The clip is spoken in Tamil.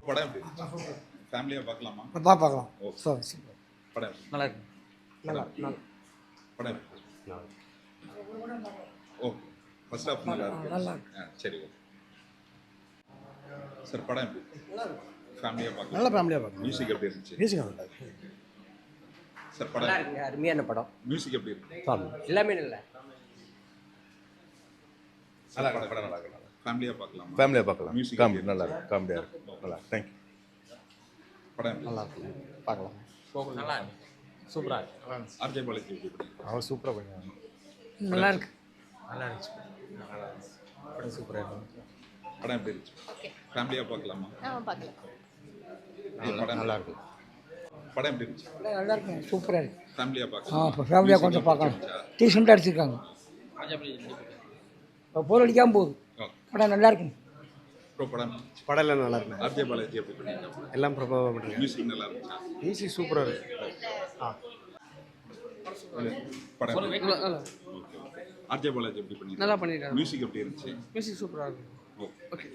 படம் எப்படி இருந்துச்சு? ஃபேமிலியா பார்க்கலாமா? பார்க்கலாம். ஓ சரி படம் எப்படி? நல்லா இருக்கு. நல்லா படம் எப்படி? ஓ ஃபர்ஸ்ட் ஹாஃப் நல்லா இருக்கு. நல்லா இருக்கு. சரி ஓகே சார் படம் எப்படி? ஃபேமிலியா பார்க்கலாம். நல்ல ஃபேமிலியாக பார்க்கலாம். மியூசிக் எப்படி இருந்துச்சு? மியூசிக் நல்லா இருக்கு. சார் படம் நல்லா இருக்கு, அருமையான படம். மியூசிக் எப்படி இருக்கு? எல்லாமே நல்லா நல்லா இருக்கு. படம் நல்லா இருக்கு. ஃபேமிலியா பார்க்கலாம். ஃபேமிலியாக பார்க்கலாம். மியூசிக் காமெடி நல்லா இருக்கு. காமெடியாக இருக்கு. நல்லா தேங்க்யூ. படம் எப்படி? நல்லா இருக்கு. பார்க்கலாம். நல்லா இருக்கு, சூப்பராக இருக்கு. ஆர்ஜே பாலாஜி எப்படி பண்ணி? அவன் சூப்பராக பண்ணுவாங்க. நல்லா இருக்கு. நல்லா இருந்துச்சு, படம் சூப்பராக இருக்கு. படம் எப்படி இருந்துச்சு? ஃபேமிலியா பார்க்கலாமா? பார்க்கலாம். படம் நல்லா இருக்கு. படம் எப்படி இருந்துச்சு? நல்லா இருக்கு. சூப்பராக இருக்கு. ஃபேமிலியா பார்க்கலாம். இப்போ ஃபேமிலியாக கொஞ்சம் பார்க்கலாம். டீசெண்டாக அடிச்சிருக்காங்க. இப்போ போர் அடிக்காமல் போகுது. படம் நல்லா இருக்கு. படம் படம் எல்லாம் நல்லா இருக்கு. ஆர்ஜே பாலாஜி எப்படி பண்ணிருக்காங்க? எல்லாம் பிரபாவம் பண்ணுறேன். மியூசிக் நல்லா இருந்துச்சா? ஈஸி சூப்பராக இருக்கு. படம் எப்படி? நல்லா ஓகே ஆர்ஜே பாலாஜி எப்படி பண்ணிருக்காங்க? நல்லா பண்ணியிருக்காங்க. மியூசிக் எப்படி இருந்துச்சு? மியூசிக் சூப்பராக இருக்கு. ஓகே